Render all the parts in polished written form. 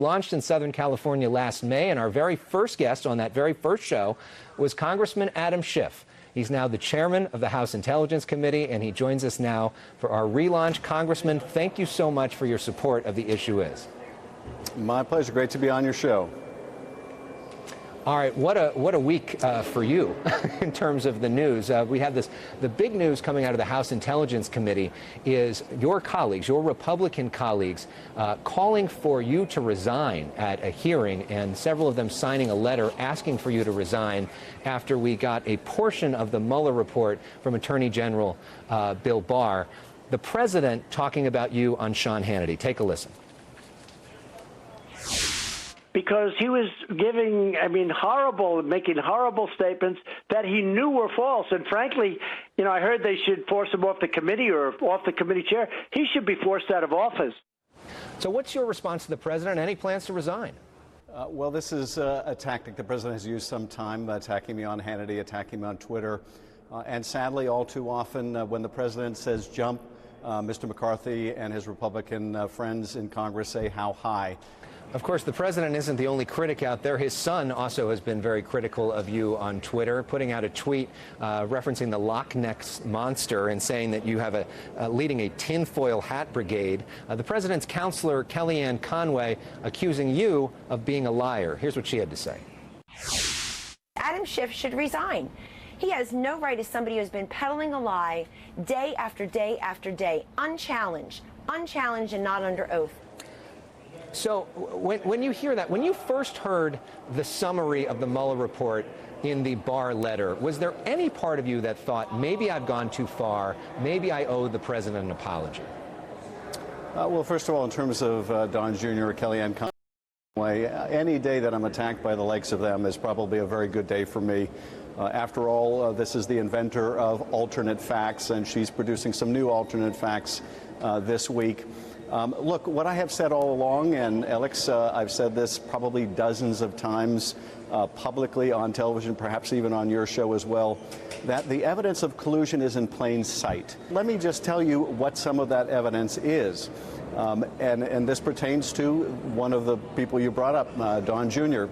Launched in Southern California last May, and our very first guest on that very first show was Congressman Adam Schiff. He's now the chairman of the House Intelligence Committee, and he joins us now for our relaunch. Congressman, thank you so much for your support of The Issue Is. My pleasure. Great to be on your show. All right, what a week for you in terms of the news. We have the big news coming out of the House Intelligence Committee is your colleagues, your Republican colleagues, calling for you to resign at a hearing, and several of them signing a letter asking for you to resign after we got a portion of the Mueller report from Attorney General Bill Barr. The president talking about you on Sean Hannity. Take a listen. Because he was giving, making horrible statements that he knew were false. And frankly, I heard they should force him off the committee or off the committee chair. He should be forced out of office. So what's your response to the president? Any plans to resign? Well, this is a tactic the president has used some time, attacking me on Hannity, attacking me on Twitter. And sadly, all too often, when the president says jump, Mr. McCarthy and his Republican friends in Congress say how high. Of course, the president isn't the only critic out there. His son also has been very critical of you on Twitter, putting out a tweet referencing the Loch Ness Monster and saying that you have leading a tinfoil hat brigade. The president's counselor, KELLYANNE Conway, accusing you of being a liar. Here's what she had to say. Adam Schiff should resign. He has no right as somebody who's been peddling a lie day after day after day, unchallenged and not under oath. So when you hear that, when you first heard the summary of the Mueller report in the Barr letter, was there any part of you that thought, maybe I've gone too far, maybe I owe the president an apology? Well, first of all, in terms of Don Jr. or KELLYANNE Conway, any day that I'm attacked by the likes of them is probably a very good day for me. After all, this is the inventor of alternate facts, and she's producing some new alternate facts this week. Look, what I have said all along, and Elex, I've said this probably dozens of times publicly on television, perhaps even on your show as well, that the evidence of collusion is in plain sight. Let me just tell you what some of that evidence is. And this pertains to one of the people you brought up, Don Jr.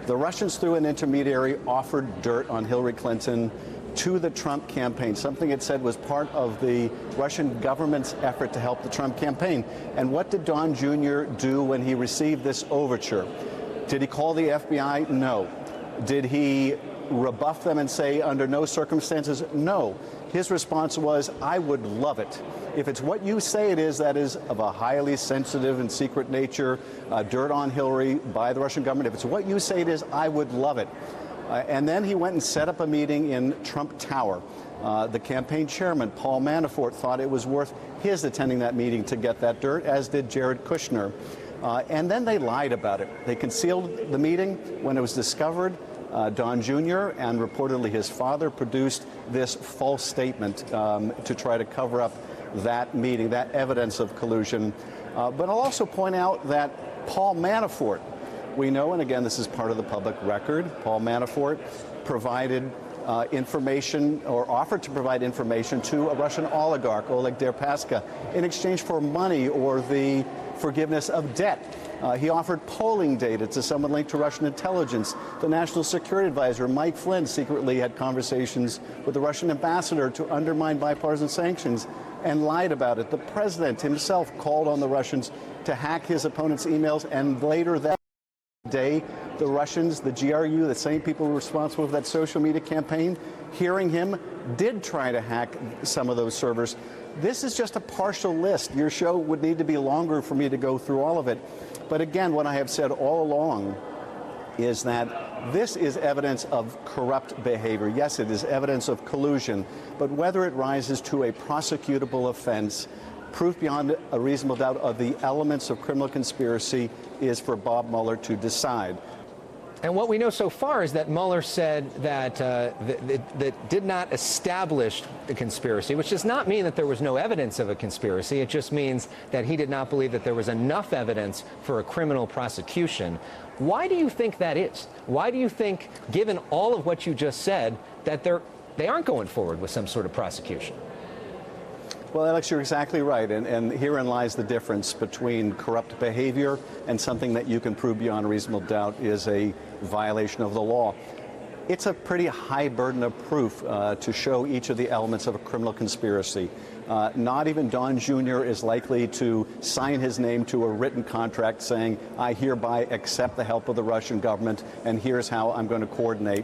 The Russians, through an intermediary, offered dirt on Hillary Clinton to the Trump campaign, something it said was part of the Russian government's effort to help the Trump campaign. And what did Don Jr. do when he received this overture? Did he call the FBI? No. Did he rebuff them and say under no circumstances? No. His response was, I would love it. If it's what you say it is, that is of a highly sensitive and secret nature, dirt on Hillary by the Russian government, if it's what you say it is, I would love it. And then he went and set up a meeting in Trump Tower. The campaign chairman, Paul Manafort, thought it was worth his attending that meeting to get that dirt, as did Jared Kushner. And then they lied about it. They concealed the meeting. When it was discovered, Don Jr. and reportedly his father produced this false statement to try to cover up that meeting, that evidence of collusion. But I'll also point out that Paul Manafort, we know, and again, this is part of the public record, Paul Manafort provided information, or offered to provide information, to a Russian oligarch, Oleg Deripaska, in exchange for money or the forgiveness of debt. He offered polling data to someone linked to Russian intelligence. The National Security Advisor, Mike Flynn, secretly had conversations with the Russian ambassador to undermine bipartisan sanctions and lied about it. The president himself called on the Russians to hack his opponent's emails, and later that day, the Russians, the GRU, the same people responsible for that social media campaign, hearing him, did try to hack some of those servers. This is just a partial list. Your show would need to be longer for me to go through all of it. But again, what I have said all along is that this is evidence of corrupt behavior. Yes, it is evidence of collusion, but whether it rises to a prosecutable offense, proof beyond a reasonable doubt of the elements of criminal conspiracy, is for Bob Mueller to decide. And what we know so far is that Mueller said that that did not establish the conspiracy, which does not mean that there was no evidence of a conspiracy. It just means that he did not believe that there was enough evidence for a criminal prosecution. Why do you think that is? Why do you think, given all of what you just said, that they aren't going forward with some sort of prosecution? Well, Alex, you're exactly right, and herein lies the difference between corrupt behavior and something that you can prove beyond a reasonable doubt is a violation of the law. It's a pretty high burden of proof to show each of the elements of a criminal conspiracy. Not even Don Jr. is likely to sign his name to a written contract saying, I hereby accept the help of the Russian government, and here's how I'm going to coordinate.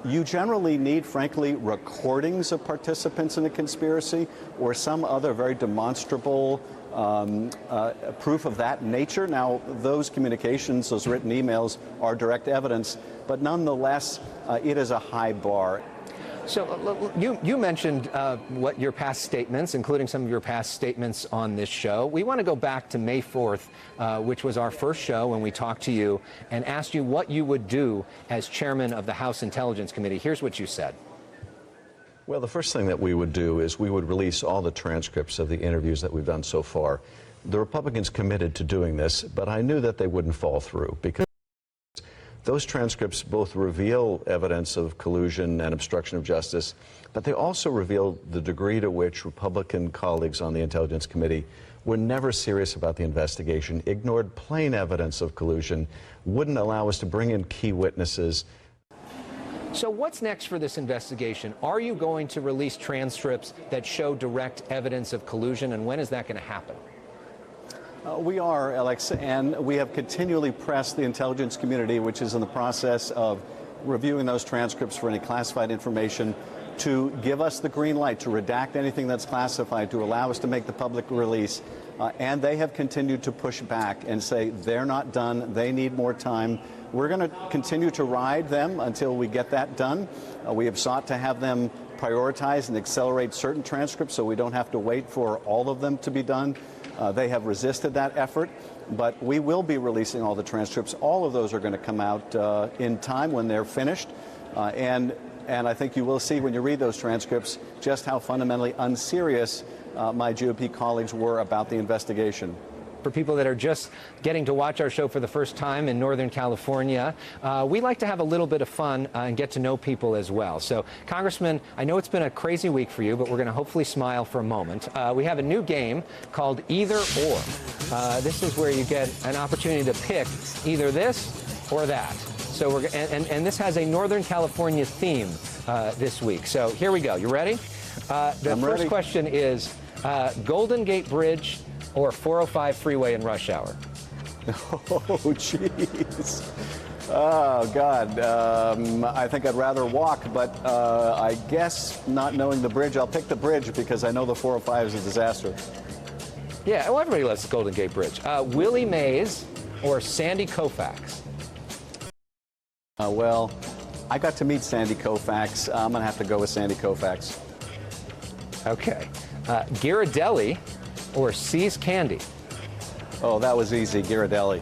You generally need, frankly, recordings of participants in a conspiracy or some other very demonstrable proof of that nature. Now, those communications, those written emails, are direct evidence, but nonetheless, it is a high bar. So you mentioned what your past statements, including some of your past statements on this show. We want to go back to May 4th, which was our first show when we talked to you and asked you what you would do as chairman of the House Intelligence Committee. Here's what you said. Well, the first thing that we would do is we would release all the transcripts of the interviews that we've done so far. The Republicans committed to doing this, but I knew that they wouldn't fall through because those transcripts both reveal evidence of collusion and obstruction of justice, but they also reveal the degree to which Republican colleagues on the Intelligence Committee were never serious about the investigation, ignored plain evidence of collusion, wouldn't allow us to bring in key witnesses. So what's next for this investigation? Are you going to release transcripts that show direct evidence of collusion, and when is that going to happen? We are, Alex, and we have continually pressed the intelligence community, which is in the process of reviewing those transcripts for any classified information, to give us the green light to redact anything that's classified, to allow us to make the public release. And they have continued to push back and say they're not done, they need more time. We're going to continue to ride them until we get that done. We have sought to have them prioritize and accelerate certain transcripts so we don't have to wait for all of them to be done. They have resisted that effort, but we will be releasing all the transcripts. All of those are going to come out in time when they're finished. And I think you will see when you read those transcripts just how fundamentally unserious my GOP colleagues were about the investigation. For people that are just getting to watch our show for the first time in Northern California, we like to have a little bit of fun and get to know people as well. So, Congressman, I know it's been a crazy week for you, but we're going to hopefully smile for a moment. We have a new game called Either Or. This is where you get an opportunity to pick either this or that. So and this has a Northern California theme this week. So here we go. You ready? The first question is Golden Gate Bridge or 405 freeway in rush hour? Oh, jeez. Oh, God. I think I'd rather walk, but I guess not knowing the bridge, I'll pick the bridge because I know the 405 is a disaster. Yeah, well, everybody loves the Golden Gate Bridge. Willie Mays or Sandy Koufax? Well, I got to meet Sandy Koufax. I'm going to have to go with Sandy Koufax. Okay. Ghirardelli or See's Candy? Oh, that was easy. Ghirardelli.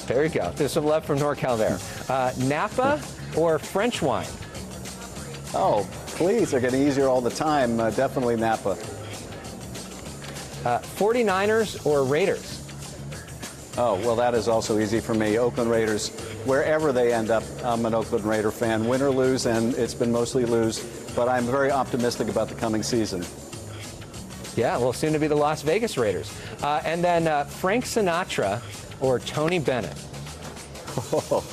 There you go. There's some love from NorCal there. Napa or French wine? Oh, please. They're getting easier all the time. Definitely Napa. 49ers or Raiders? Oh, well, that is also easy for me. Oakland Raiders. Wherever they end up, I'm an Oakland Raider fan. Win or lose, and it's been mostly lose, but I'm very optimistic about the coming season. Yeah, well, soon to be the Las Vegas Raiders. And then Frank Sinatra or Tony Bennett? Oh,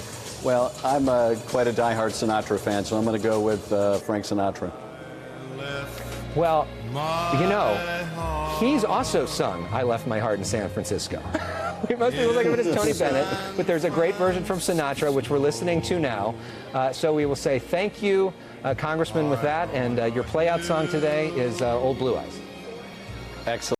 well, I'm quite a diehard Sinatra fan, so I'm going to go with Frank Sinatra. Well, you know, he's also sung I Left My Heart in San Francisco. Most people think of it as Tony Bennett, but there's a great version from Sinatra, which we're listening to now. So we will say thank you, Congressman, with that. And your play-out song today is Old Blue Eyes. Excellent.